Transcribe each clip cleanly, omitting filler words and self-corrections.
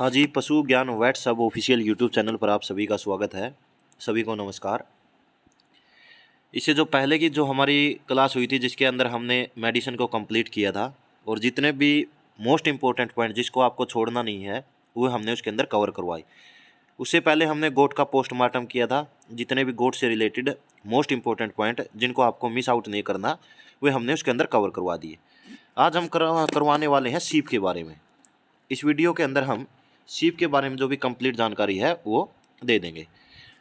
हाँ जी, पशु ज्ञान वेट सब ऑफिशियल यूट्यूब चैनल पर आप सभी का स्वागत है। सभी को नमस्कार। इससे जो पहले की जो हमारी क्लास हुई थी जिसके अंदर हमने मेडिसिन को कंप्लीट किया था और जितने भी मोस्ट इम्पोर्टेंट पॉइंट जिसको आपको छोड़ना नहीं है वो हमने उसके अंदर कवर करवाई। उससे पहले हमने गोट का पोस्टमार्टम किया था। जितने भी गोट से रिलेटेड मोस्ट इम्पोर्टेंट पॉइंट जिनको आपको मिस आउट नहीं करना वे हमने उसके अंदर कवर करवा दिए। आज हम करवाने वाले हैं सीप के बारे में। इस वीडियो के अंदर हम सीप के बारे में जो भी कंप्लीट जानकारी है वो दे देंगे।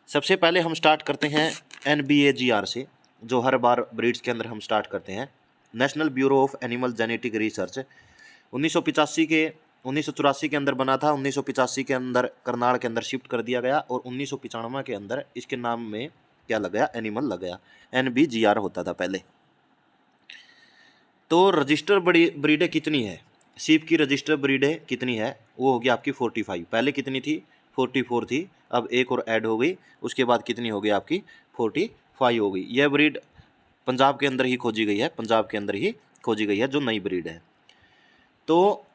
सबसे पहले हम स्टार्ट करते हैं NBAGR से, जो हर बार ब्रीड्स के अंदर हम स्टार्ट करते हैं। National bureau of animal genetic research 1984 के अंदर बना था। 1985 के अंदर करनाल के अंदर शिफ्ट कर दिया गया और 1995 के अंदर इसके नाम में क्या लग गया, एनिमल लग गया। NBGR होता था पहले। तो रजिस्टर ब्रीडें कितनी है, सीप की रजिस्टर ब्रीडें कितनी है, वो होगी आपकी 45। पहले कितनी थी, 44 थी, अब एक और ऐड हो गई, उसके बाद कितनी हो गई आपकी 45 हो गई। यह ब्रीड पंजाब के अंदर ही खोजी गई है, पंजाब के अंदर ही खोजी गई है जो नई ब्रीड है। तो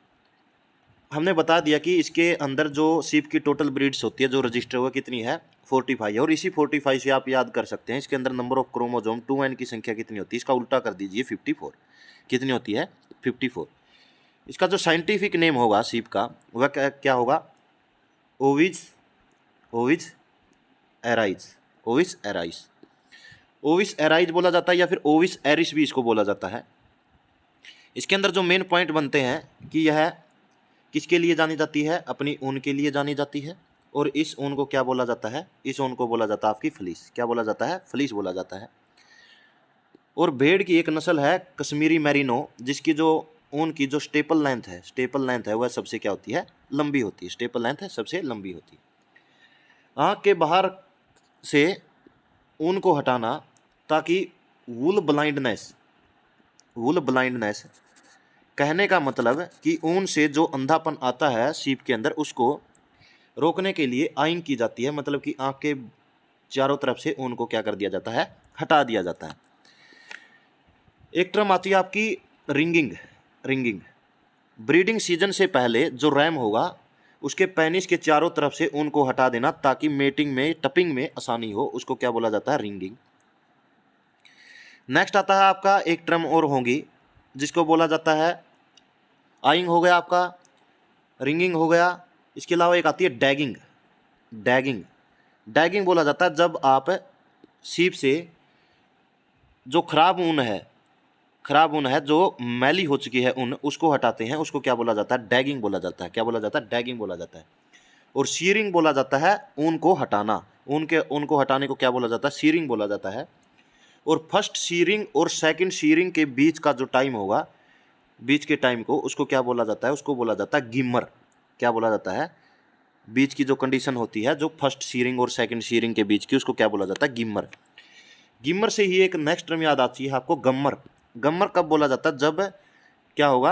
हमने बता दिया कि इसके अंदर जो सीप की टोटल ब्रीड्स होती है जो रजिस्टर हुआ कितनी है, 45 है। और इसी 45 से आप याद कर सकते हैं इसके अंदर नंबर ऑफ क्रोमोजोम 2n की संख्या कितनी होती है, इसका उल्टा कर दीजिए 54। कितनी होती है, 54। इसका जो साइंटिफिक नेम होगा सीप का वह क्या होगा, Ovis arise. Ovis arise, Ovis arise बोला जाता है या फिर ओविस एरिस भी इसको बोला जाता है। इसके अंदर जो मेन पॉइंट बनते हैं कि यह किसके लिए जानी जाती है, अपनी ऊन के लिए जानी जाती है। और इस ऊन को क्या बोला जाता है, इस ऊन को बोला जाता है आपकी फ्लीस। क्या बोला जाता है, फ्लीस बोला जाता है। और भेड़ की एक नस्ल है कश्मीरी मैरिनो, जिसकी जो ऊन की जो स्टेपल लेंथ है वह सबसे क्या होती है, लंबी होती है। स्टेपल लेंथ है सबसे लंबी होती है। आँख के बाहर से ऊन को हटाना ताकि वूल ब्लाइंडनेस कहने का मतलब कि ऊन से जो अंधापन आता है सीप के अंदर उसको रोकने के लिए आइंग की जाती है। मतलब कि आँख के चारों तरफ से ऊन को क्या कर दिया जाता है, हटा दिया जाता है। एक टर्म आती है आपकी रिंगिंग। ब्रीडिंग सीजन से पहले जो रैम होगा उसके पेनिस के चारों तरफ से ऊन को हटा देना ताकि मेटिंग में टपिंग में आसानी हो, उसको क्या बोला जाता है, रिंगिंग। नेक्स्ट आता है आपका एक टर्म और होगी जिसको बोला जाता है आइंग हो गया आपका, रिंगिंग हो गया। इसके अलावा एक आती है डैगिंग बोला जाता है जब आप सीप से जो खराब ऊन है जो मैली हो चुकी है ऊन, उसको हटाते हैं, उसको क्या बोला जाता है, डैगिंग बोला जाता है। क्या बोला जाता है, डैगिंग बोला जाता है। और सीरिंग बोला जाता है ऊन को हटाना। ऊन को हटाने को क्या बोला जाता है, सीरिंग बोला जाता है। और फर्स्ट सीरिंग और सेकंड सीरिंग के बीच का जो टाइम होगा, बीच के टाइम को उसको क्या बोला जाता है, उसको बोला जाता है गिमर। क्या बोला जाता है, बीच की जो कंडीशन होती है जो फर्स्ट सीरिंग और सेकंड सीरिंग के बीच की, उसको क्या बोला जाता है, गिमर। गिमर से ही एक नेक्स्ट टर्म याद आती है आपको, गम्मर कब बोला जाता है, जब क्या होगा,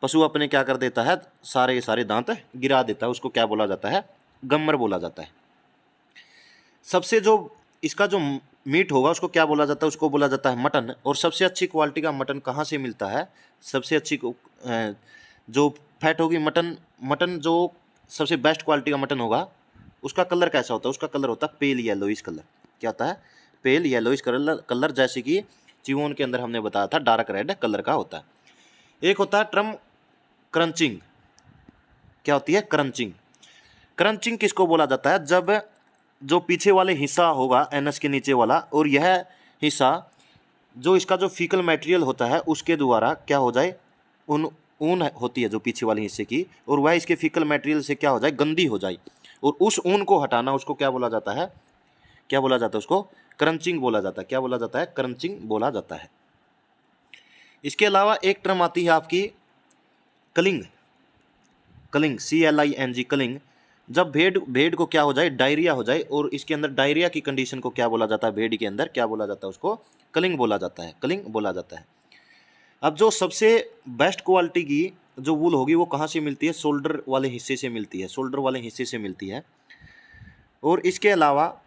पशु अपने क्या कर देता है, सारे के सारे दांत गिरा देता है, उसको क्या बोला जाता है, गम्मर बोला जाता है। सबसे जो इसका जो मीट होगा उसको क्या बोला जाता है, उसको बोला जाता है मटन। और सबसे अच्छी क्वालिटी का मटन कहाँ से मिलता है, सबसे अच्छी जो फैट होगी मटन जो सबसे बेस्ट क्वालिटी का मटन होगा उसका कलर कैसा होता है, उसका कलर होता है पेल येलोइश कलर। क्या होता है, पेल येलोइश कलर, जैसे कि चिवोन के अंदर हमने बताया था डार्क रेड कलर का होता है। एक होता है टर्म क्रंचिंग। क्या होती है, क्रंचिंग किसको बोला जाता है, जब जो पीछे वाले हिस्सा होगा एनस के नीचे वाला, और यह हिस्सा जो इसका जो फीकल मटेरियल होता है उसके द्वारा क्या हो जाए, ऊन होती है जो पीछे वाले हिस्से की, और वह इसके फीकल मटेरियल से क्या हो जाए, गंदी हो जाए, और उस ऊन को हटाना उसको क्या बोला जाता है, उसको क्रंचिंग बोला जाता है। क्या बोला जाता है, क्रंचिंग बोला जाता है। इसके अलावा एक टर्म आती है आपकी कलिंग, CLING, कलिंग। जब भेड़ को क्या हो जाए, डायरिया हो जाए, और इसके अंदर डायरिया की कंडीशन को क्या बोला जाता है, भेड़ के अंदर क्या बोला जाता है, उसको कलिंग बोला जाता है। अब जो सबसे बेस्ट क्वालिटी की जो वूल होगी वो कहाँ से मिलती है, शोल्डर वाले हिस्से से मिलती है। और इसके अलावा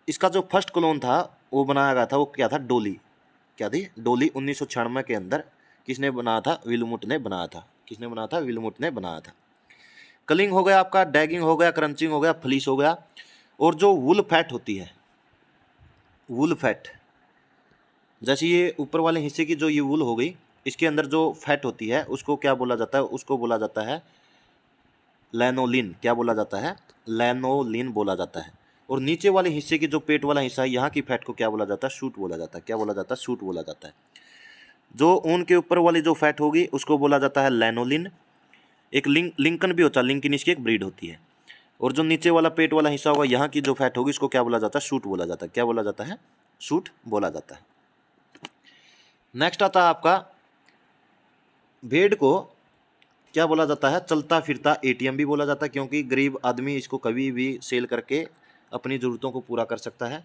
इसका जो फर्स्ट क्लोन था वो बनाया गया था, वो क्या था, डोली। क्या थी, डोली। 1996 के अंदर किसने बनाया था, विल्मुट ने बनाया था। कलिंग हो गया आपका, डैगिंग हो गया, क्रंचिंग हो गया, फ्लीस हो गया। और जो वुल फैट होती है, वुल फैट, जैसे ये ऊपर वाले हिस्से की जो ये वुल हो गई, इसके अंदर जो फैट होती है उसको क्या बोला जाता है, उसको बोला जाता है लैनोलिन। क्या बोला जाता है, लैनोलिन बोला जाता है। और नीचे वाले हिस्से की जो पेट वाला हिस्सा है, यहाँ की फैट को क्या बोला जाता है, शूट बोला जाता है। क्या बोला जाता है, शूट बोला जाता है। जो ऊन के ऊपर वाली जो फैट होगी उसको बोला जाता है लैनोलिन। एक लिंकन भी होता है, लिंकन इसकी एक ब्रीड होती है। और जो नीचे वाला पेट वाला हिस्सा होगा, यहाँ की जो फैट होगी इसको क्या बोला जाता है, शूट बोला जाता है। क्या बोला जाता है, शूट बोला जाता है। नेक्स्ट आता है आपका, भेड़ को क्या बोला जाता है, चलता फिरता एटीएम भी बोला जाता है, क्योंकि गरीब आदमी इसको कभी भी सेल करके अपनी ज़रूरतों को पूरा कर सकता है।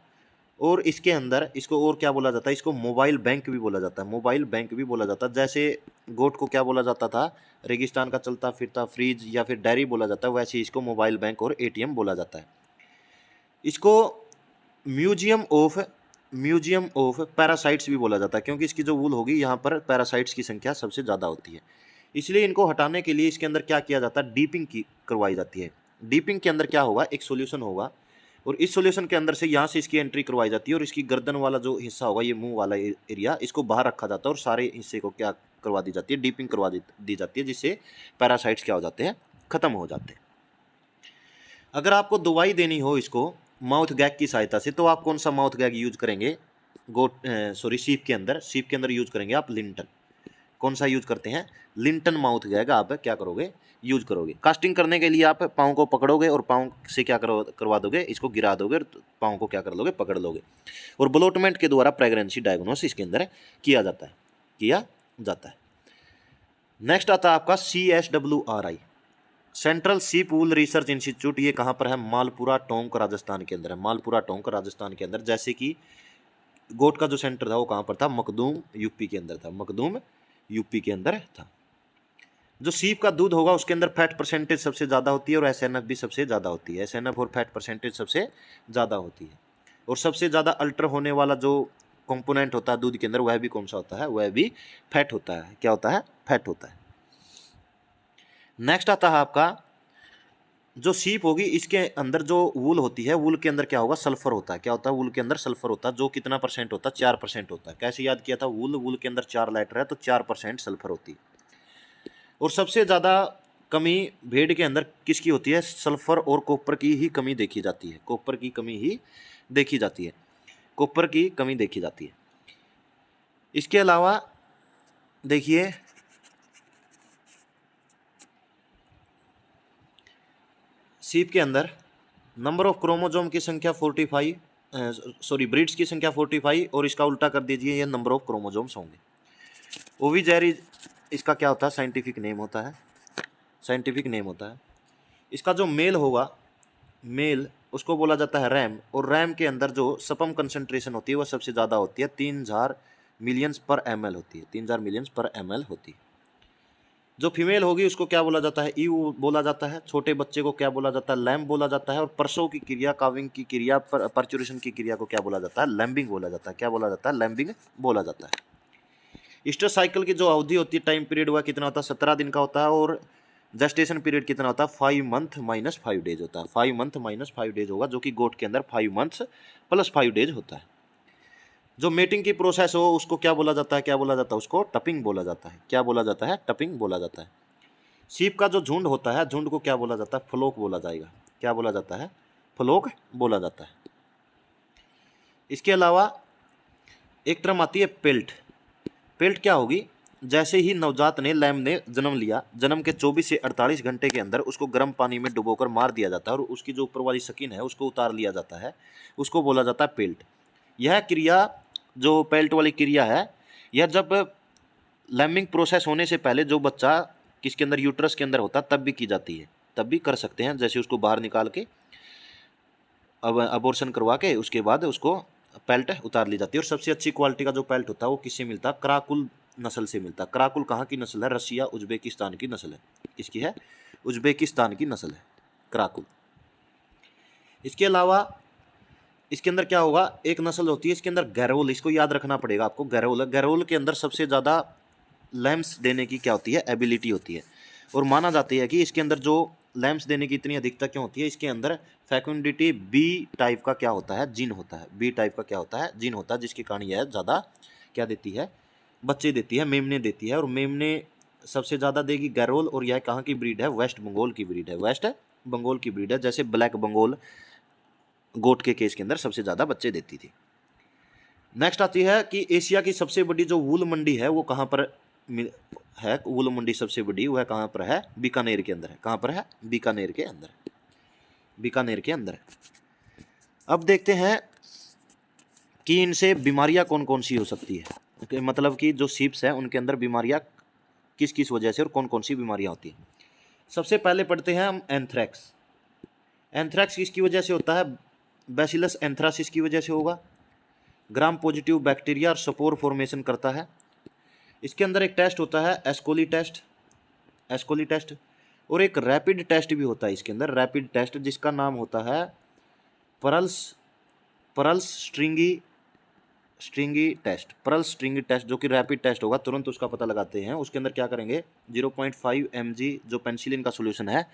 और इसके अंदर इसको और क्या बोला जाता है, इसको मोबाइल बैंक भी बोला जाता है। मोबाइल बैंक भी बोला जाता है। जैसे गोट को क्या बोला जाता था, रेगिस्तान का चलता फिरता फ्रिज या फिर डायरी बोला जाता है, वैसे इसको मोबाइल बैंक और एटीएम बोला जाता है। इसको म्यूजियम ऑफ पैरासाइट्स भी बोला जाता है, क्योंकि इसकी जो वूल होगी यहाँ पर पैरासाइट्स की संख्या सबसे ज़्यादा होती है। इसलिए इनको हटाने के लिए इसके अंदर क्या किया जाता है, डीपिंग की करवाई जाती है। डीपिंग के अंदर क्या होगा, एक सॉल्यूशन होगा, और इस सॉल्यूशन के अंदर से यहाँ से इसकी एंट्री करवाई जाती है, और इसकी गर्दन वाला जो हिस्सा होगा, ये मुंह वाला एरिया, इसको बाहर रखा जाता है, और सारे हिस्से को क्या करवा दी जाती है, डीपिंग करवा दी जाती है, जिससे पैरासाइट्स क्या हो जाते हैं, खत्म हो जाते हैं। अगर आपको दवाई देनी हो इसको माउथ गैग की सहायता से, तो आप कौन सा माउथ गैग यूज करेंगे, सीप के अंदर यूज करेंगे आप लिंटन। कौन सा यूज करते हैं, लिंटन माउथ गैग आप क्या करोगे, यूज करोगे। कास्टिंग करने के लिए आप पाँव को पकड़ोगे और पाँव से क्या करवा दोगे, इसको गिरा दोगे और पाँव को क्या कर लोगे, पकड़ लोगे। और ब्लोटमेंट के द्वारा प्रेगनेंसी डायग्नोसिस इसके अंदर किया जाता है। नेक्स्ट आता है आपका CSWRI, सेंट्रल शीप वूल रिसर्च इंस्टीट्यूट। ये कहाँ पर है, मालपुरा टोंक राजस्थान के अंदर है। मालपुरा टोंक राजस्थान के अंदर, जैसे कि गोट का जो सेंटर था वो कहाँ पर था, मखदूम यूपी के अंदर था। मखदूम यूपी के अंदर था। जो सीप का दूध होगा उसके अंदर फैट परसेंटेज सबसे ज़्यादा होती है, और SNF भी सबसे ज़्यादा होती है। SNF और फैट परसेंटेज सबसे ज़्यादा होती है। और सबसे ज़्यादा अल्टर होने वाला जो कंपोनेंट होता है दूध के अंदर, वह भी कौन सा होता है, वह भी फैट होता है। क्या होता है, फैट होता है। नेक्स्ट आता है आपका, जो सीप होगी इसके अंदर जो वूल होती है, वूल के अंदर क्या होगा, सल्फर होता है। क्या होता है, वूल के अंदर सल्फर होता है। जो कितना परसेंट होता है, 4% होता है। कैसे याद किया था, वूल के अंदर 4 लेटर है तो 4% सल्फर होती है। और सबसे ज़्यादा कमी भेड़ के अंदर किसकी होती है, सल्फर और कॉपर की ही कमी देखी जाती है। कॉपर की कमी ही देखी जाती है। कॉपर की कमी देखी जाती है। इसके अलावा देखिए, सीप के अंदर नंबर ऑफ क्रोमोजोम की संख्या 45, ब्रीड्स की संख्या 45, और इसका उल्टा कर दीजिए, ये नंबर ऑफ क्रोमोजोम्स होंगे। ओविजेरी इसका क्या होता है, साइंटिफिक नेम होता है। इसका जो मेल होगा, मेल उसको बोला जाता है रैम, और रैम के अंदर जो स्पर्म कंसंट्रेशन होती है वह सबसे ज़्यादा होती है, 3000 मिलियंस पर ml होती है। 3000 मिलियंस पर ml होती है। जो फीमेल होगी उसको क्या बोला जाता है, ईव बोला जाता है। छोटे बच्चे को क्या बोला जाता है, लैम्ब बोला जाता है। और प्रसव की क्रिया, काविंग की क्रिया, परचुरेशन की क्रिया को क्या बोला जाता है, लैम्बिंग बोला जाता है। क्या बोला जाता है, लैम्बिंग बोला जाता है। ईस्टर साइकिल की जो अवधि होती है, टाइम पीरियड, वह कितना होता है, 17 दिन का होता है। और जेस्टेशन पीरियड कितना होता है, 5 मंथ माइनस 5 डेज होता है। 5 मंथ माइनस 5 डेज होगा, जो कि गोट के अंदर 5 मंथ्स प्लस 5 डेज होता है। जो मेटिंग की प्रोसेस हो उसको क्या बोला जाता है, उसको टपिंग बोला जाता है। क्या बोला जाता है, टपिंग बोला जाता है। सीप का जो झुंड होता है, झुंड को क्या बोला जाता है, फ्लोक बोला जाएगा। क्या बोला जाता है, फ्लोक बोला जाता है। इसके अलावा एक टर्म आती है पेल्ट। पेल्ट क्या होगी, जैसे ही नवजात ने, लैम ने जन्म लिया, जन्म के 24 से 48 घंटे के अंदर उसको गर्म पानी में डुबोकर मार दिया जाता है, और उसकी जो ऊपर वाली स्किन है उसको उतार लिया जाता है, उसको बोला जाता है पेल्ट। यह क्रिया, जो पेल्ट वाली क्रिया है, यह जब लैमिंग प्रोसेस होने से पहले जो बच्चा किसके अंदर, यूट्रस के अंदर होता है, तब भी की जाती है, तब भी कर सकते हैं। जैसे उसको बाहर निकाल के अब अबॉर्शन करवा के उसके बाद उसको पेल्ट उतार ली जाती है। और सबसे अच्छी क्वालिटी का जो पेल्ट होता है वो किससे मिलता है, कराकुल नस्ल से मिलता है। कराकुल कहाँ की नस्ल है, रशिया उज्बेकिस्तान की नस्ल है। किसकी है, उज्बेकिस्तान की नस्ल है कराकुल। इसके अलावा इसके अंदर क्या होगा, एक नस्ल होती है इसके अंदर गैरोल, इसको याद रखना पड़ेगा आपको। गैरोल के अंदर सबसे ज़्यादा लैम्स देने की क्या होती है, एबिलिटी होती है। और माना जाती है कि इसके अंदर जो लैम्प्स देने की इतनी अधिकता क्यों होती है? इसके अंदर फैकुंडिटी बी टाइप का क्या होता है? जीन होता है। बी टाइप का क्या होता है? जीन होता है, जिसके कारण यह ज़्यादा क्या देती है? बच्चे देती है, मेमने देती है। और मेमने सबसे ज़्यादा देगी गैरोल, और यह कहाँ की ब्रीड है? वेस्ट बंगाल की ब्रीड है। वेस्ट बंगाल की ब्रीड है। जैसे ब्लैक बंगाल गोट के केस के अंदर सबसे ज़्यादा बच्चे देती थी। नेक्स्ट आती है कि एशिया की सबसे बड़ी जो वूल मंडी है वो कहाँ पर है? वूल मंडी सबसे बड़ी वह कहाँ पर है? बीकानेर के अंदर है। कहाँ पर है? बीकानेर के अंदर। बीकानेर के अंदर। अब देखते हैं कि इनसे बीमारियां कौन कौन सी हो सकती है। मतलब कि जो सीप्स हैं उनके अंदर बीमारियां किस किस वजह से और कौन कौन सी बीमारियां होती हैं। सबसे पहले पढ़ते हैं हम एंथ्रैक्स। एंथ्रैक्स किसकी वजह से होता है? बैसिलस एंथ्रासिस की वजह से होगा। ग्राम पॉजिटिव बैक्टीरिया और स्पोर फॉर्मेशन करता है। इसके अंदर एक टेस्ट होता है एस्कोली टेस्ट, एस्कोली टेस्ट, और एक रैपिड टेस्ट भी होता है इसके अंदर, रैपिड टेस्ट, जिसका नाम होता है परल्स स्ट्रिंगी टेस्ट। परल्स स्ट्रिंगी टेस्ट जो कि रैपिड टेस्ट होगा, तुरंत उसका पता लगाते हैं। उसके अंदर क्या करेंगे? 0.5 mg जो पेनिसिलिन का सोल्यूशन है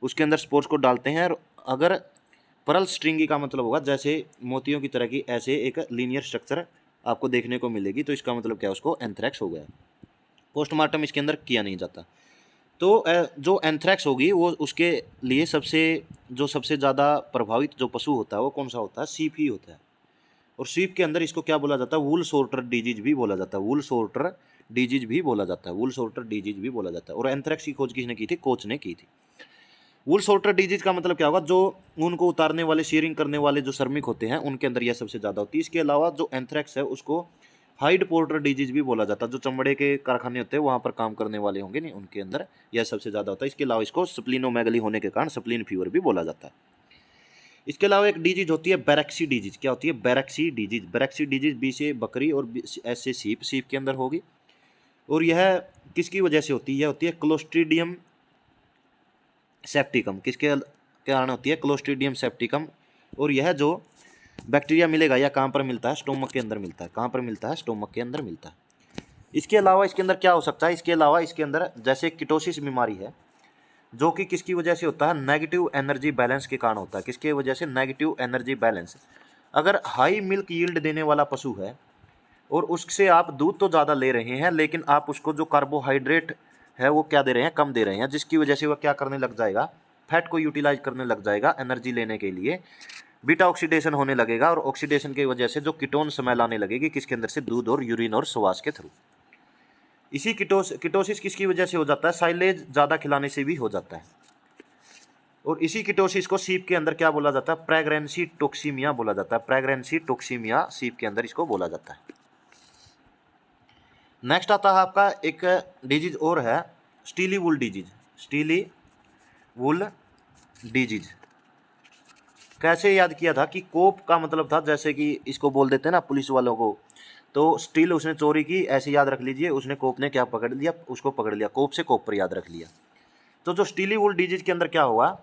उसके अंदर स्पोर्स को डालते हैं। और अगर परल्स स्ट्रिंगी का मतलब होगा जैसे मोतियों की तरह की ऐसे एक लीनियर स्ट्रक्चर आपको देखने को मिलेगी, तो इसका मतलब क्या है? उसको एंथ्रैक्स हो गया। पोस्टमार्टम इसके अंदर किया नहीं जाता। तो जो एंथ्रैक्स होगी वो उसके लिए सबसे ज़्यादा प्रभावित जो पशु होता है वो कौन सा होता है? सीप ही होता है। और सीप के अंदर इसको क्या बोला जाता है? वूल सोर्टर डिजीज भी बोला जाता है। वूल सोर्टर डिजीज भी बोला जाता है। वूल सोर्टर डिजीज भी बोला जाता है। और एंथ्रैक्स की खोज किसने की थी? कोच ने की थी। वूल सोर्टर डिजीज का मतलब क्या होगा? जो ऊन को उतारने वाले, शेयरिंग करने वाले जो श्रमिक होते हैं उनके अंदर यह सबसे ज़्यादा होती है। इसके अलावा जो एंथ्रैक्स है उसको हाइड पोर्टर डिजीज भी बोला जाता है। जो चमड़े के कारखाने होते हैं वहाँ पर काम करने वाले होंगे नहीं, उनके अंदर यह सबसे ज़्यादा होता है। इसके अलावा इसको स्प्लिनोमेगली होने के कारण स्प्लिन फीवर भी बोला जाता है। इसके अलावा एक डिजीज होती है बैरक्सी डिजीज। क्या होती है? बैरक्सी डिजीज। बैरक्सी डिजीज बी से बकरी और एस से सीप, सीप के अंदर होगी। और यह किसकी वजह से होती है? यह होती है क्लोस्ट्रीडियम सेप्टिकम। किसके कारण होती है? क्लोस्ट्रीडियम सेप्टिकम। और यह जो बैक्टीरिया मिलेगा यह कहाँ पर मिलता है? स्टोमक के अंदर मिलता है। कहाँ पर मिलता है? स्टोमक के अंदर मिलता है। इसके अलावा इसके अंदर क्या हो सकता है? इसके अलावा इसके अंदर जैसे किटोसिस बीमारी है जो कि किसकी वजह से होता है? नेगेटिव एनर्जी बैलेंस के कारण होता है। किसके वजह से? Negative energy balance. अगर हाई मिल्क यील्ड देने वाला पशु है और उससे आप दूध तो ज़्यादा ले रहे हैं, लेकिन आप उसको जो कार्बोहाइड्रेट है वो क्या दे रहे हैं? कम दे रहे हैं, जिसकी वजह से वह क्या करने लग जाएगा? फैट को यूटिलाइज करने लग जाएगा एनर्जी लेने के लिए। बीटा ऑक्सीडेशन होने लगेगा और ऑक्सीडेशन की वजह से जो कीटोन स्मेल आने लगेगी किसके अंदर से? दूध और यूरिन और श्वास के थ्रू। इसी किटोसिस किसकी वजह से हो जाता है? साइलेज ज़्यादा खिलाने से भी हो जाता है। और इसी किटोसिस को सीप के अंदर क्या बोला जाता है? प्रेग्नेंसी टोक्सीमिया बोला जाता है। प्रेग्नेंसी टोक्सीमिया सीप के अंदर इसको बोला जाता है। नेक्स्ट आता है आपका एक डिजीज और है स्टीली वुल डिजीज। स्टीली वुल डिजीज कैसे याद किया था? कि कोप का मतलब था, जैसे कि इसको बोल देते हैं ना पुलिस वालों को, तो स्टील उसने चोरी की ऐसे याद रख लीजिए, उसने कोप ने क्या पकड़ लिया? उसको पकड़ लिया। कोप से कोप पर याद रख लिया। तो जो स्टीली वुल डिजीज के अंदर क्या होगा?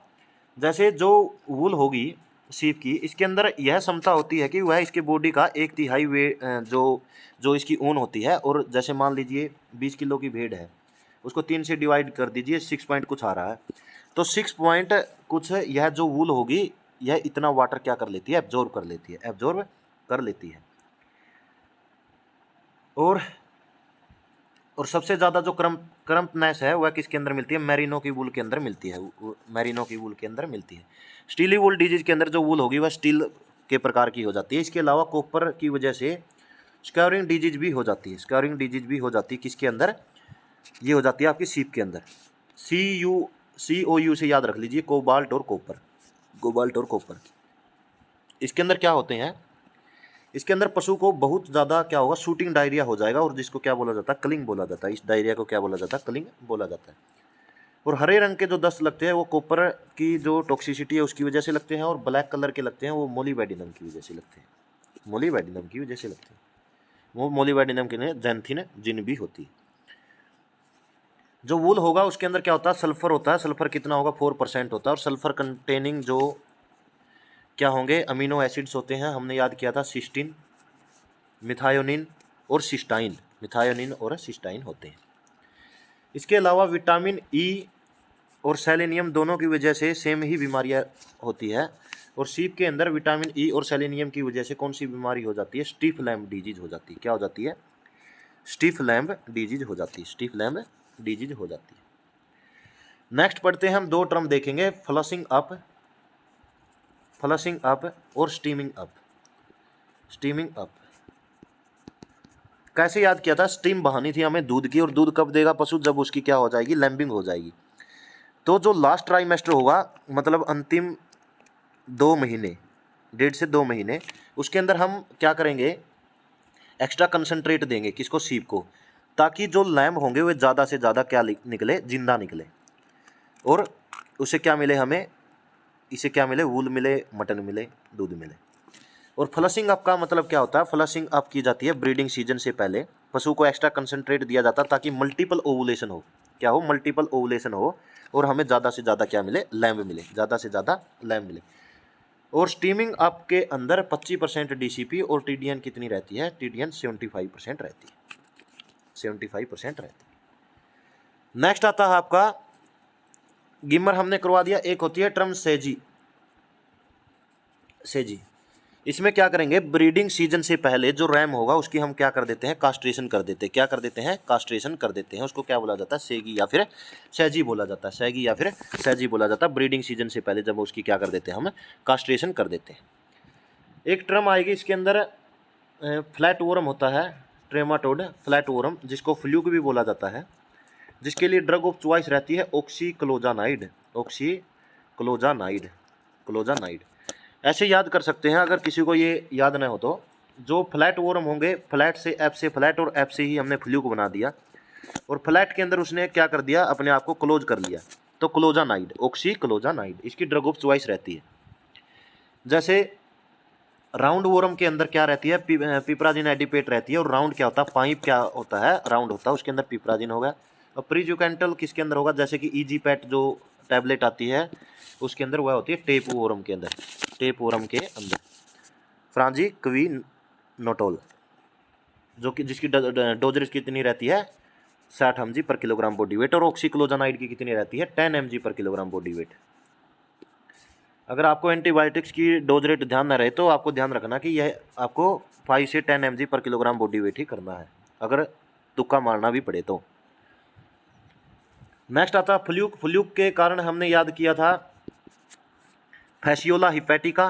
जैसे जो वूल होगी सीप की, इसके अंदर यह क्षमता होती है कि वह इसके बॉडी का 1/3 वेट जो इसकी ऊन होती है, और जैसे मान लीजिए 20 किलो की भेड़ है, उसको 3 से डिवाइड कर दीजिए, 6 पॉइंट कुछ आ रहा है, तो 6 पॉइंट कुछ यह जो वूल होगी यह इतना वाटर क्या कर लेती है? एब्जॉर्ब कर लेती है। एब्जॉर्ब कर लेती है। और सबसे ज़्यादा जो क्रम्पनेस है वह किसके अंदर मिलती है? मैरिनो की वूल के अंदर मिलती है। मैरिनो की वूल के अंदर मिलती है। स्टीली वूल डिजीज के अंदर जो वूल होगी वह स्टील के प्रकार की हो जाती है। इसके अलावा कॉपर की वजह से स्क्योरिंग डिजीज भी हो जाती है। स्क्योरिंग डिजीज भी हो जाती है किसके अंदर? ये हो जाती है आपकी सीप के अंदर। COU से याद रख लीजिए, कोबाल्ट और कॉपर। कोबाल्ट और कॉपर इसके अंदर क्या होते हैं? इसके अंदर पशु को बहुत ज़्यादा क्या होगा? शूटिंग डायरिया हो जाएगा, और जिसको क्या बोला जाता है? क्लिंग बोला जाता है। इस डायरिया को क्या बोला जाता है? क्लिंग बोला जाता है। और हरे रंग के जो दस्त लगते हैं वो कॉपर की जो टॉक्सिसिटी है उसकी वजह से लगते हैं, और ब्लैक कलर के लगते हैं वो मोलिबेडिनम की वजह से लगते हैं। मोलिबेडिनम की वजह से लगते हैं। वो मोलिबेडिनम के लिए जैंथिन जिन भी होती है। जो वूल होगा उसके अंदर क्या होता है? सल्फर होता है। सल्फर कितना होगा? 4% होता है। और सल्फर कंटेनिंग जो क्या होंगे? अमीनो एसिड्स होते हैं। हमने याद किया था सिस्टीन, मिथायोनिन और सिस्टाइन। मिथायोनिन और सिस्टाइन होते हैं। इसके अलावा विटामिन ई और सेलेनियम दोनों की वजह से सेम ही बीमारियां होती है। और सीप के अंदर विटामिन ई और सेलेनियम की वजह से कौन सी बीमारी हो जाती है? स्टिफ लैम्प डिजीज हो जाती है। क्या हो जाती है? स्टिफ लैम्प डिजीज हो जाती है। स्टिफ लैम्प डिजीज हो जाती है। नेक्स्ट पढ़ते हैं हम, दो टर्म देखेंगे, फ्लशिंग अप और स्टीमिंग अप। स्टीमिंग अप कैसे याद किया था? स्टीम बहानी थी हमें दूध की, और दूध कब देगा पशु? जब उसकी क्या हो जाएगी? लैम्बिंग हो जाएगी। तो जो लास्ट ट्राइमेस्टर होगा, मतलब अंतिम 2 महीने, 1.5 से 2 महीने, उसके अंदर हम क्या करेंगे? एक्स्ट्रा कंसंट्रेट देंगे किसको? सीप को, ताकि जो लैम्ब होंगे वे ज़्यादा से ज़्यादा क्या निकले? जिंदा निकले। और उसे क्या मिले हमें? इसे क्या मिले? वूल मिले, मटन मिले, दूध मिले। और फ्लशिंग अप का मतलब क्या होता है? फ्लशिंग अप की जाती है ब्रीडिंग सीजन से पहले। पशु को एक्स्ट्रा कंसंट्रेट दिया जाता है ताकि मल्टीपल ओवुलेशन हो। क्या हो? मल्टीपल ओवुलेशन हो, और हमें ज़्यादा से ज़्यादा क्या मिले? लैम्ब मिले, ज़्यादा से ज़्यादा लैम्ब मिले। और स्टीमिंग अप के अंदर 25% डीसीपी और टीडीएन कितनी रहती है? टीडीएन 75% रहती है। 75% रहती है। नेक्स्ट आता है आपका गिमर, हमने करवा दिया। एक होती है टर्म सेजी। इसमें क्या करेंगे? ब्रीडिंग सीजन से पहले जो रैम होगा उसकी हम क्या कर देते हैं? कास्ट्रेशन कर देते हैं। क्या कर देते हैं? कास्ट्रेशन कर देते हैं। उसको क्या बोला जाता है? सेगी या फिर सैजी बोला जाता है। सैगी या फिर सैजी बोला जाता है। ब्रीडिंग सीजन से पहले जब उसकी क्या कर देते हैं? हम कास्ट्रेशन कर देते हैं। एक टर्म आएगी इसके अंदर, फ्लैट वोरम होता है, ट्रेमाटोड फ्लैट वोरम, जिसको फ्लूक भी बोला जाता है, जिसके लिए ड्रग ऑफ चॉइस रहती है ऑक्सीक्लोजानाइड। क्लोजानाइड ऐसे याद कर सकते हैं, अगर किसी को ये याद ना हो तो। जो फ्लैट वोरम होंगे, फ्लैट से एफ से फ्लैट, और एफ से ही हमने फ्लूक बना दिया, और फ्लैट के अंदर उसने क्या कर दिया? अपने आप को क्लोज कर लिया। तो क्लोजानाइड, ऑक्सीक्लोजानाइड, इसकी ड्रग ऑफ चॉइस रहती है। जैसे राउंड वोरम के अंदर क्या रहती है? पिपराजिन एडिपेट रहती है। और राउंड क्या होता है? पाइप क्या होता है? राउंड होता है, उसके अंदर पिपराजिन होगा। और प्रीजुकेंटल किसके अंदर होगा? जैसे कि ईजी पैट जो टैबलेट आती है उसके अंदर वह होती है टेप वोरम के अंदर। टेप वोरम के अंदर फ्रांजीक्विनोटोल, जो कि जिसकी डोजेज कितनी रहती है? 60 mg पर किलोग्राम बॉडी वेट। और ऑक्सीक्लोजानाइड की कितनी रहती है? 10 mg पर किलोग्राम बॉडी वेट। अगर आपको एंटीबायोटिक्स की डोज रेट ध्यान ना रहे तो आपको ध्यान रखना कि यह आपको 5 से 10 mg पर किलोग्राम बॉडी वेट ही करना है, अगर तुक्का मारना भी पड़े तो। नेक्स्ट आता फ्लूक। फ्लूक के कारण हमने याद किया था फैसियोला हिपैटिका।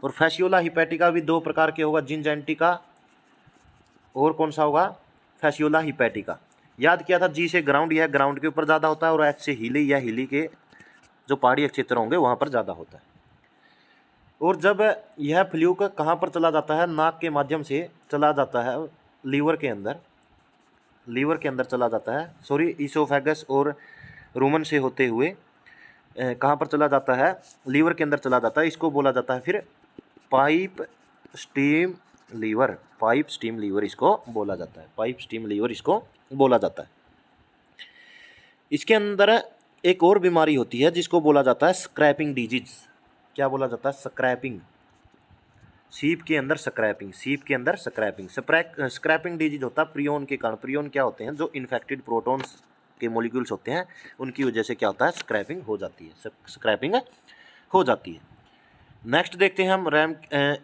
और फैसियोला हिपैटिका भी 2 प्रकार के होगा, जिंजेंटिका और कौन सा होगा? Fasciola hepatica. याद किया था जी से ग्राउंड, यह ग्राउंड के ऊपर ज़्यादा होता है, और एच से हिली या हिली के जो पहाड़ी क्षेत्र होंगे वहाँ पर ज़्यादा होता है। और जब यह फ्लूक कहाँ पर चला जाता है? नाक के माध्यम से चला जाता है लीवर के अंदर चला जाता है, ईसोफेगस और रूमन से होते हुए कहाँ पर चला जाता है? लीवर के अंदर चला जाता है। इसको बोला जाता है फिर पाइप स्टीम लीवर इसको बोला जाता है। पाइप स्टीम लीवर इसको बोला जाता है। इसके अंदर एक और बीमारी होती है जिसको बोला जाता है स्क्रैपिंग डिजीज। क्या बोला जाता है? स्क्रैपिंग। सीप के अंदर स्क्रैपिंग डिजीज होता है प्रियोन के कारण। प्रियोन क्या होते हैं? जो इन्फेक्टेड प्रोटॉन्स के मॉलिक्यूल्स होते हैं, उनकी वजह से क्या होता है? स्क्रैपिंग हो जाती है। नेक्स्ट देखते हैं हम रैम,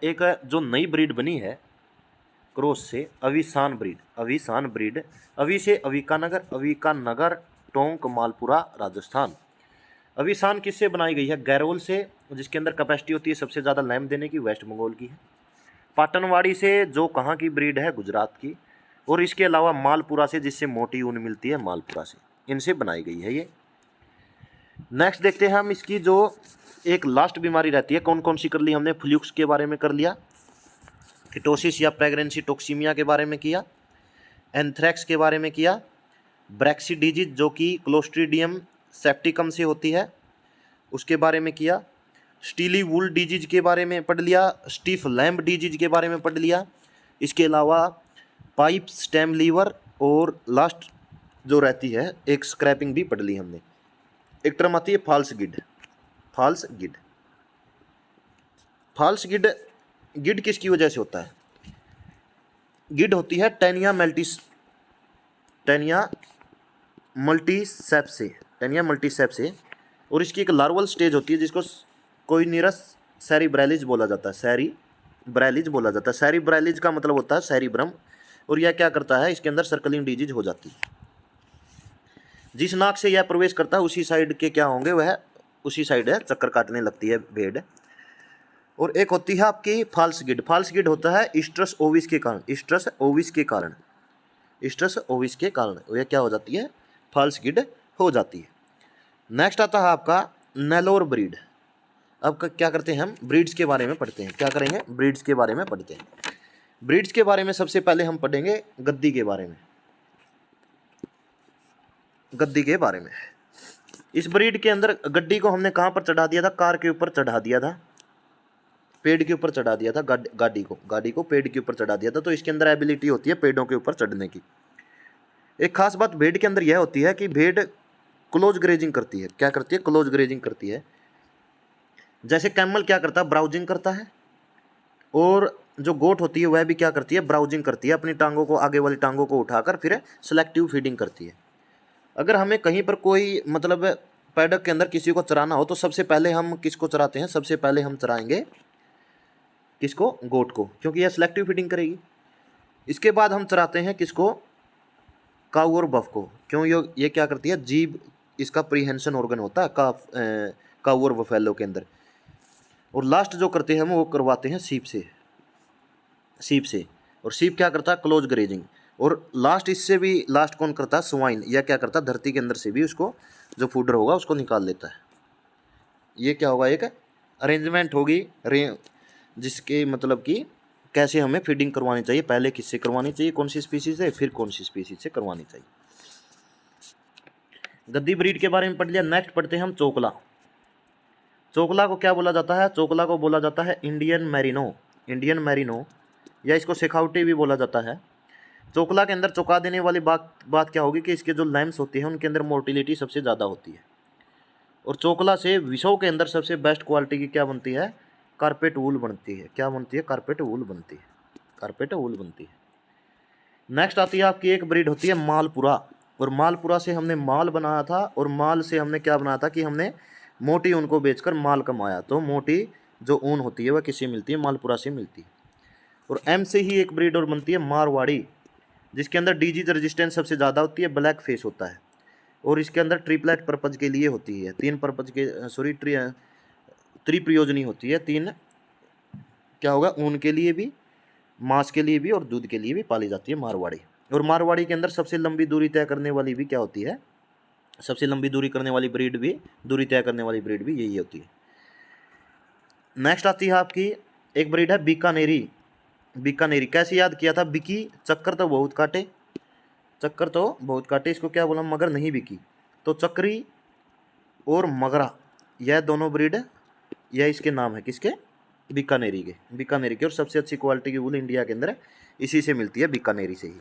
एक जो नई ब्रीड बनी है क्रॉस से, अविसान ब्रीड। अवी से अविकानगर, टोंक, मालपुरा, राजस्थान। अविसान किससे बनाई गई है? गैरोल से, जिसके अंदर कैपेसिटी होती है सबसे ज़्यादा लैम्ब देने की, वेस्ट बंगाल की है। पाटनवाड़ी से, जो कहाँ की ब्रीड है? गुजरात की। और इसके अलावा मालपुरा से, जिससे मोटी ऊन मिलती है, मालपुरा से, इनसे बनाई गई है ये। नेक्स्ट देखते हैं हम इसकी जो एक लास्ट बीमारी रहती है, कौन कौन सी कर ली हमने? फ्लूक्स के बारे में कर लिया, किटोसिस या प्रेगनेंसी टॉक्सीमिया के बारे में किया, एंथ्रेक्स के बारे में किया, ब्रेक्सी डिजीज जो कि क्लोस्ट्रीडियम सेप्टिकम से होती है उसके बारे में किया, स्टीली वुल डिजीज के बारे में पढ़ लिया, स्टीफ लैम्ब डिजीज के बारे में पढ़ लिया। इसके अलावा पाइप स्टेम लीवर, और लास्ट जो रहती है एक स्क्रैपिंग भी पढ़ ली हमने। एक टर्म आती है फॉल्स गिड किसकी वजह से होता है? गिड होती है टैनिया मल्टीसेप्से, टेनिया मल्टीसेप्से। और इसकी एक लार्वल स्टेज होती है जिसको कोइनिरस सेरिब्रैलिज बोला जाता है, सेरिब्रैलिज बोला जाता है। सेरिब्रैलिज का मतलब होता है सेरिब्रम। और यह क्या करता है, इसके अंदर सर्कलिंग डिजीज हो जाती है। जिस नाक से यह प्रवेश करता है उसी साइड के क्या होंगे, वह उसी साइड है चक्कर काटने लगती है भेड़। और एक होती है आपकी फाल्स गिड। फाल्स गिड होता है स्ट्रस ओविस के कारण, स्ट्रस ओविस के कारण, स्ट्रस ओविस के कारण यह क्या हो जाती है, फाल्स गिड हो जाती है। नेक्स्ट आता है आपका नेलोर ब्रीड। अब क्या करते हैं हम, ब्रीड्स के बारे में पढ़ते हैं। क्या करेंगे, ब्रीड्स के बारे में पढ़ते हैं। ब्रीड्स के बारे में सबसे पहले हम पढ़ेंगे गद्दी के बारे में, गद्दी के बारे में। इस ब्रीड के अंदर गड्डी को हमने कहाँ पर चढ़ा दिया था, कार के ऊपर चढ़ा दिया था, पेड़ के ऊपर चढ़ा दिया था, गाड़ी को पेड़ के ऊपर चढ़ा दिया था। तो इसके अंदर एबिलिटी होती है पेड़ों के ऊपर चढ़ने की। एक खास बात भेड़ के अंदर यह होती है कि भेड़ क्लोज ग्रेजिंग करती है। क्या करती है, क्लोज ग्रेजिंग करती है। जैसे कैमल क्या करता है, ब्राउजिंग करता है। और जो गोट होती है वह भी क्या करती है, ब्राउजिंग करती है, अपनी टांगों को, आगे वाली टांगों को उठाकर फिर सेलेक्टिव फीडिंग करती है। अगर हमें कहीं पर कोई मतलब पैडक के अंदर किसी को चराना हो तो सबसे पहले हम किसको चराते हैं, सबसे पहले हम चराएंगे किसको, गोट को, क्योंकि यह सेलेक्टिव फीडिंग करेगी। इसके बाद हम चराते हैं किसको, काऊ और बफ को, क्यों, ये क्या करती है, जीभ इसका प्रीहेंशन ऑर्गन होता है काऊ और बफेलो के अंदर। और लास्ट जो करते हैं हम वो करवाते हैं सीप से। और सीप क्या करता है, क्लोज ग्रेजिंग। और लास्ट इससे भी लास्ट कौन करता है, स्वाइन। यह क्या करता है, धरती के अंदर से भी उसको जो फूडर होगा उसको निकाल लेता है। ये क्या होगा, एक अरेंजमेंट होगी जिसके मतलब कि कैसे हमें फीडिंग करवानी चाहिए, पहले किससे करवानी चाहिए, कौन सी स्पीसीज से, फिर कौन सी स्पीसीज से करवानी चाहिए। गद्दी ब्रीड के बारे में पढ़ लिया। नेक्स्ट पढ़ते हैं हम चोकला। चोकला को क्या बोला जाता है, चोकला को बोला जाता है इंडियन मैरिनो, या इसको शेखावटी भी बोला जाता है। चोकला के अंदर चौंका देने वाली बात क्या होगी कि इसके जो लैम्स होती हैं उनके अंदर मोर्टिलिटी सबसे ज़्यादा होती है। और चोकला से विषों के अंदर सबसे बेस्ट क्वालिटी की क्या बनती है, कारपेट वूल बनती है। क्या बनती है, कारपेट वूल बनती है। नेक्स्ट आती है आपकी एक ब्रीड होती है मालपुरा। और मालपुरा से हमने माल बनाया था, और माल से हमने क्या बनाया था कि हमने मोटी ऊन को बेचकर माल कमाया। तो मोटी जो ऊन होती है वह किससे मिलती है, मालपुरा से मिलती है। और एम से ही एक ब्रीड और बनती है मारवाड़ी, जिसके अंदर डिजीज रेजिस्टेंस सबसे ज़्यादा होती है, ब्लैक फेस होता है। और इसके अंदर ट्रिपलेट पर्पज के लिए होती है, त्रिप्रयोजनी होती है। तीन क्या होगा, ऊन के लिए भी, मांस के लिए भी और दूध के लिए भी पाली जाती है मारवाड़ी। और मारवाड़ी के अंदर सबसे लंबी दूरी तय करने वाली भी क्या होती है, सबसे लंबी दूरी करने वाली ब्रीड भी, दूरी तय करने वाली ब्रीड भी यही होती है। नेक्स्ट आती है आपकी एक ब्रीड है बीकानेरी। कैसे याद किया था, बिकी चक्कर तो बहुत काटे, इसको क्या बोला, मगर नहीं बिकी। तो चक्री और मगरा, यह दोनों ब्रीड, यह इसके नाम है किसके, बीकानेरी के। और सबसे अच्छी क्वालिटी की वूल इंडिया के अंदर इसी से मिलती है, बीकानेरी से ही।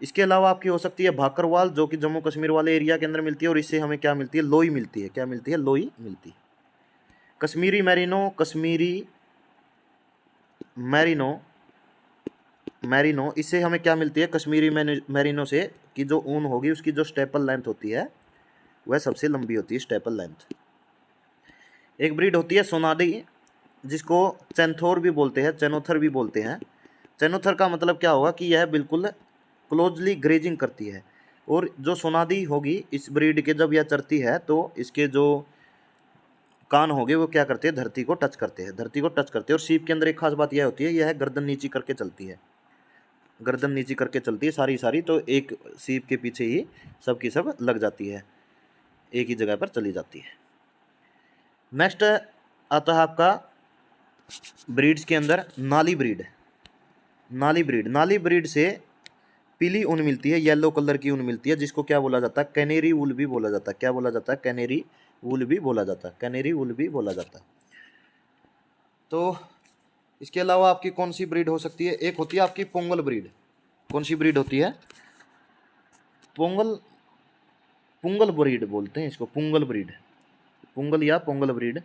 इसके अलावा आपकी हो सकती है भाकरवाल, जो कि जम्मू कश्मीर वाले एरिया के अंदर मिलती है। और इससे हमें क्या मिलती है, लोई मिलती है। क्या मिलती है, लोई मिलती है। कश्मीरी मैरिनो, इससे हमें क्या मिलती है, कश्मीरी मैरिनो से कि जो ऊन होगी उसकी जो स्टेपल लेंथ होती है वह सबसे लंबी होती है, स्टेपल लेंथ। एक ब्रीड होती है सोनाडी, जिसको चैनथोर भी बोलते हैं, चैनोथर भी बोलते हैं। चैनोथर का मतलब क्या होगा कि यह बिल्कुल क्लोजली ग्रेजिंग करती है। और जो सोनादी होगी इस ब्रीड के, जब यह चरती है तो इसके जो कान होंगे वो क्या करते हैं, धरती को टच करते हैं। और सीप के अंदर एक खास बात यह होती है, यह गर्दन नीची करके चलती है, सारी। तो एक सीप के पीछे ही सब की सब लग जाती है, एक ही जगह पर चली जाती है। नेक्स्ट आता है आपका ब्रीड्स के अंदर नाली ब्रीड से पीली ऊन मिलती है, येलो कलर की ऊन मिलती है, जिसको क्या बोला जाता है, कैनेरी वूल भी बोला जाता है। क्या बोला जाता है, कैनेरी वूल भी बोला जाता है। तो इसके अलावा आपकी कौन सी ब्रीड हो सकती है, एक होती है आपकी पोंगल ब्रीड। कौन सी ब्रीड होती है, पुंगल ब्रीड बोलते हैं इसको, पुंगल या पोंगल ब्रीड।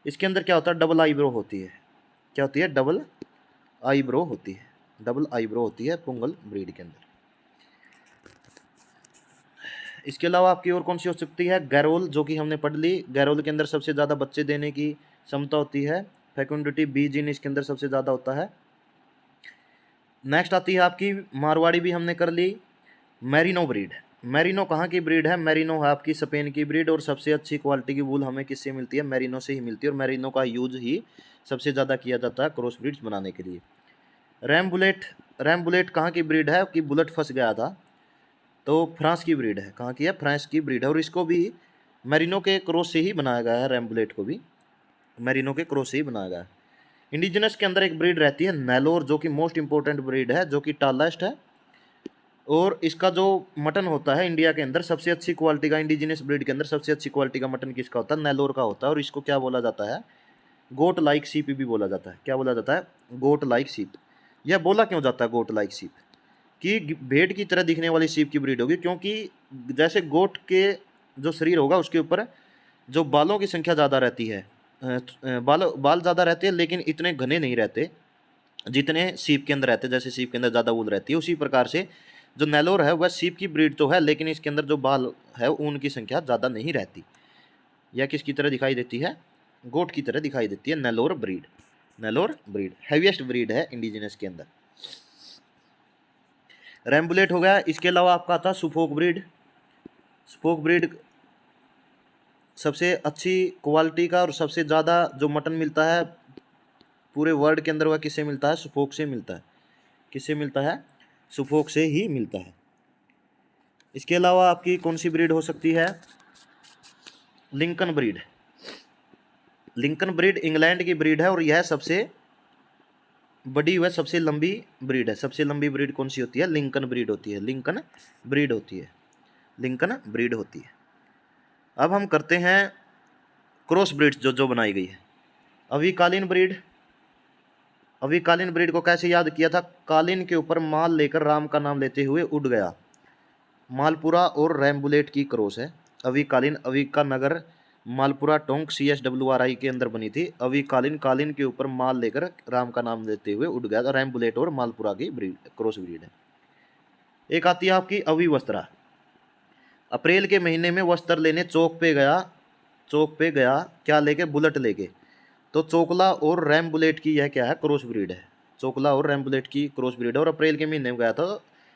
इसके अंदर क्या होता है, डबल आईब्रो होती है। क्या होती है, डबल आईब्रो होती है पुंगल ब्रीड के अंदर। इसके अलावा आपकी और कौन सी हो सकती है, गैरोल, जो कि हमने पढ़ ली। गैरोल के अंदर सबसे ज़्यादा बच्चे देने की क्षमता होती है। फेकुंडिटी बी जीन इसके अंदर सबसे ज़्यादा होता है। नेक्स्ट आती है आपकी मारवाड़ी, भी हमने कर ली। मैरिनो ब्रीड, मैरिनो कहाँ की ब्रीड है, मैरिनो है आपकी स्पेन की ब्रीड, और सबसे अच्छी क्वालिटी की वूल हमें किससे मिलती है, मैरिनो से ही मिलती है, और मैरिनो का यूज ही सबसे ज़्यादा किया जाता है क्रॉस ब्रीड्स बनाने के लिए। रैम बुलेट, रैम बुलेट कहाँ की ब्रीड है कि बुलेट फंस गया था, तो फ्रांस की ब्रीड है। कहाँ की है, फ्रांस की ब्रीड है, और इसको भी मैरिनो के क्रॉस से ही बनाया गया है। रैम बुलेट को भी मैरिनो के क्रॉस से ही बनाया गया है। इंडिजिनस के अंदर एक ब्रीड रहती है नेलोर, जो कि मोस्ट इंपॉर्टेंट ब्रीड है, जो कि टालेस्ट है, और इसका जो मटन होता है इंडिया के अंदर सबसे अच्छी क्वालिटी का, इंडिजिनस ब्रीड के अंदर सबसे अच्छी क्वालिटी का मटन किसका होता है, नेलोर का होता है, और इसको क्या बोला जाता है, गोट लाइक सीप भी बोला जाता है। क्या बोला जाता है, गोट लाइक सीप। यह बोला क्यों जाता है गोट लाइक सीप, कि भेड़ की तरह दिखने वाली सीप की ब्रीड होगी, क्योंकि जैसे गोट के जो शरीर होगा उसके ऊपर जो बालों की संख्या ज़्यादा रहती है, बाल ज़्यादा रहते हैं, लेकिन इतने घने नहीं रहते जितने सीप के अंदर रहते हैं। जैसे सीप के अंदर ज़्यादा ऊन रहती है, उसी प्रकार से जो नेलोर है वह सीप की ब्रीड तो है, लेकिन इसके अंदर जो बाल है ऊन की संख्या ज़्यादा नहीं रहती। यह किसकी तरह दिखाई देती है, गोट की तरह दिखाई देती है Nellore breed. Nellore breed heaviest breed है इंडिजिनस के अंदर। रैम्बुलेट हो गया। इसके अलावा आपका आता है सुफोक ब्रीड। सुफोक ब्रीड सबसे अच्छी क्वालिटी का और सबसे ज़्यादा जो मटन मिलता है पूरे वर्ल्ड के अंदर, वह किससे मिलता है, सुफोक से मिलता है। किससे मिलता है, सुफोक से ही मिलता है। इसके अलावा आपकी कौन सी ब्रीड हो सकती है, Lincoln breed. Lincoln breed England की ब्रीड है, और यह सबसे बड़ी व सबसे लंबी ब्रीड है। सबसे लंबी ब्रीड कौन सी होती है, लिंकन ब्रीड होती है। लिंकन ब्रीड होती है, लिंकन ब्रीड होती है। अब हम करते हैं क्रॉस ब्रीड्स जो जो बनाई गई है। अविकालीन ब्रीड, अविकालीन ब्रीड को कैसे याद किया था, कालीन के ऊपर माल लेकर राम का नाम लेते हुए उड़ गया। मालपुरा और रैम्बुलेट की क्रॉस है। अविकालीन, अविका नगर, मालपुरा टोंक CSWRI के अंदर बनी थी। अविकालीन, कालीन के ऊपर माल लेकर राम का नाम लेते हुए उड़ गया। रैम्बुलेट और मालपुरा की ब्रीड, क्रॉस ब्रीड है। एक आती है आपकी अविवस्त्रा। अप्रैल के महीने में वस्त्र लेने चौक पे गया, चौक पे गया क्या लेके, बुलेट लेके। तो चोकला और रैम्बुलेट की यह क्या है, क्रॉस ब्रीड है। चोकला और रैम्बुलेट की क्रॉस ब्रीड है, और अप्रैल के महीने में गया था।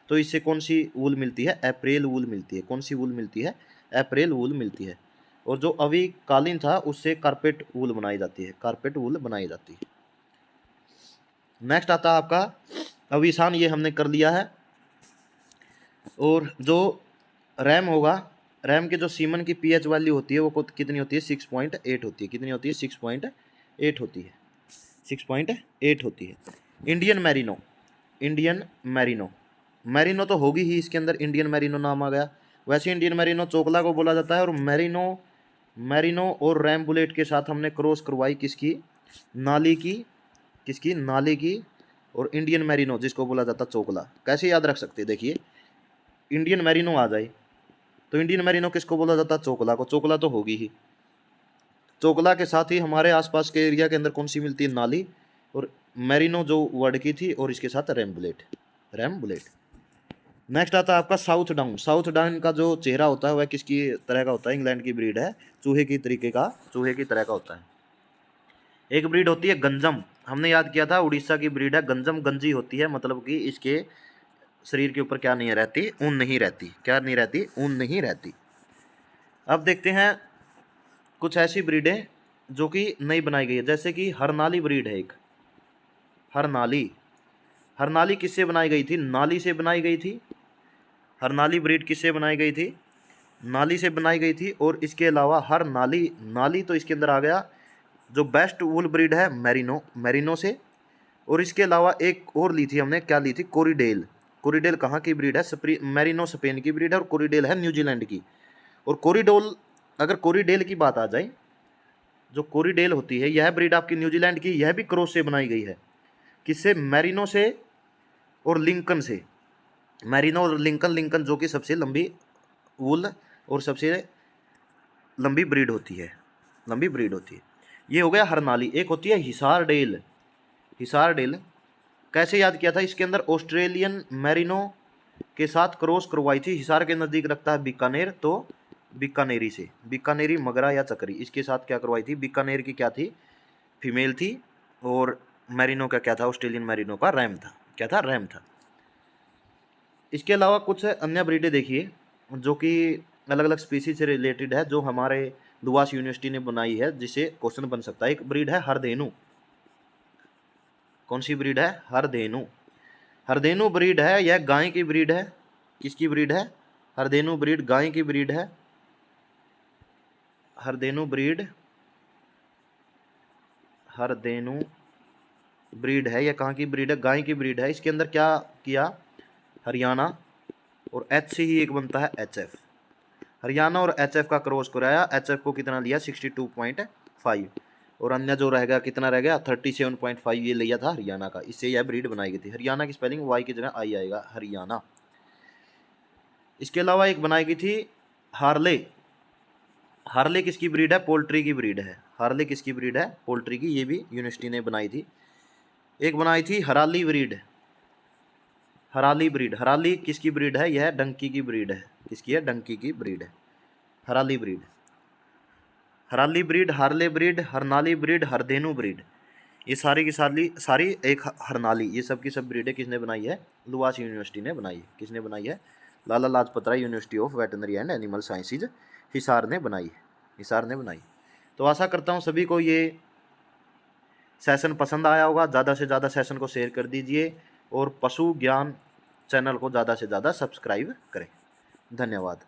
तो इससे कौन सी वूल मिलती है, अप्रैल वूल मिलती है। कौन सी वूल मिलती है, अप्रैल वूल मिलती है। और जो अविकालीन था उससे कारपेट वूल बनाई जाती है, कारपेट वूल बनाई जाती है। नेक्स्ट आता है आपका अविसान, ये हमने कर लिया है। और जो रैम होगा, रैम के जो सीमन की पीएच वैल्यू होती है वो कितनी होती है, 6.8 होती है। कितनी होती है, 6.8 होती है, 6.8 होती है। Indian merino, Indian merino, merino तो होगी ही, इसके अंदर इंडियन मैरिनो नाम आ गया। वैसे इंडियन मैरिनो चोकला को बोला जाता है, और मैरिनो, मैरिनो और रैम बुलेट के साथ हमने क्रॉस करवाई किसकी, नाली की, किसकी, नाली की। और इंडियन मैरिनो जिसको बोला जाता चोकला, कैसे याद रख सकते हैं, देखिए इंडियन मैरिनो आ जाए तो इंडियन मैरिनो किसको बोला जाता, चोकला को। चोकला तो होगी ही। चोकला के साथ ही हमारे आसपास के एरिया के अंदर कौन सी मिलती है, नाली, और मैरिनो जो वर्ड की थी, और इसके साथ RAM bullet, RAM bullet. Next आता है आपका साउथ डाउन। साउथ डाउन का जो चेहरा होता है वह किसकी तरह का होता है, इंग्लैंड की ब्रीड है, चूहे की तरीके का, चूहे की तरह का होता है। एक ब्रीड होती है गंजम, हमने याद किया था उड़ीसा की ब्रीड है गंजम, गंजी होती है, मतलब कि इसके शरीर के ऊपर क्या नहीं रहती, ऊन नहीं रहती। क्या नहीं रहती, ऊन नहीं रहती। अब देखते हैं कुछ ऐसी ब्रीडें जो कि नई बनाई गई है, जैसे कि हरनाली ब्रीड है एक, हरनाली। हरनाली किससे बनाई गई थी, नाली से बनाई गई थी। हरनाली ब्रीड किससे बनाई गई थी, नाली से बनाई गई थी। और इसके अलावा हरनाली, नाली तो इसके अंदर आ गया। जो बेस्ट वूल ब्रीड है मैरिनो, मैरिनो से। और इसके अलावा एक और ली थी हमने, क्या ली थी, कोरिडेल। कोरिडेल कहाँ की ब्रीड है, मैरिनो स्पेन की ब्रीड है, और कोरिडेल है न्यूजीलैंड की। और कोरिडोल, अगर कोरिडेल की बात आ जाए, जो कोरिडेल होती है यह ब्रीड आपकी न्यूजीलैंड की, यह भी क्रॉस से बनाई गई है। किससे, मैरिनो से और लिंकन से। मैरिनो और लिंकन, लिंकन जो कि सबसे लंबी वूल और सबसे लंबी ब्रीड होती है, लंबी ब्रीड होती है। ये हो गया हरनाली। एक होती है हिसार डेल। हिसार डेल कैसे याद किया था, इसके अंदर ऑस्ट्रेलियन मैरिनो के साथ क्रॉस करवाई थी। हिसार के नज़दीक रखता है बीकानेर, तो बीकानेरी से, बीकानेरी मगरा या चकरी, इसके साथ क्या करवाई थी? बीकानेर की क्या थी? फीमेल थी। और मैरिनो का क्या था? ऑस्ट्रेलियन मैरिनो का रैम था। क्या था? रैम था। इसके अलावा कुछ अन्य ब्रीडें देखिए जो कि अलग अलग स्पीसीज से रिलेटेड है, जो हमारे दुआस यूनिवर्सिटी ने बनाई है, जिसे क्वेश्चन बन सकता है। एक ब्रीड है हरदेनु। कौन सी ब्रीड है? हरदेनु। हरदेनु ब्रीड है, यह गाय की ब्रीड है। किसकी ब्रीड है? हरदेनु ब्रीड गाय की ब्रीड है। हरदेनु ब्रीड, हरदेनु ब्रीड है, यह कहाँ की ब्रीड है? गाय की ब्रीड है। इसके अंदर क्या किया? हरियाणा और एच से ही एक बनता है HF। हरियाणा और HF का क्रॉस कराया। HF को कितना लिया? 62.5। और अन्य जो रह गया कितना रह गया? 37.5 ये लिया था हरियाणा का। इससे यह ब्रीड बनाई गई थी। हरियाणा की स्पेलिंग वाई की जगह आई आएगा, हरियाणा। इसके अलावा एक बनाई गई थी हार्ले। हार्ले किसकी ब्रीड है? पोल्ट्री की ब्रीड है। हार्ले किसकी ब्रीड है? पोल्ट्री की। ये भी यूनिवर्सिटी ने बनाई थी। एक बनाई थी हराली ब्रीड। हराली ब्रीड, हराली किसकी ब्रीड है? यह डंकी की ब्रीड है। किसकी है? डंकी की ब्रीड है हराली ब्रीड। हराली ब्रीड, हार्ले ब्रीड, हरनाली ब्रीड, हरदेनु ब्रीड, ये सारी की सारी एक हरनाली, ये सब की सब ब्रीडें किसने बनाई है? लुवास यूनिवर्सिटी ने बनाई है। किसने बनाई है? Lala Lajpat Rai university of veterinary and animal sciences, Hisar ने बनाई है। हिसार ने बनाई। तो आशा करता हूँ सभी को ये सेशन पसंद आया होगा। ज़्यादा से ज़्यादा सेशन को शेयर कर दीजिए और पशु ज्ञान चैनल को ज़्यादा से ज़्यादा सब्सक्राइब करें। धन्यवाद।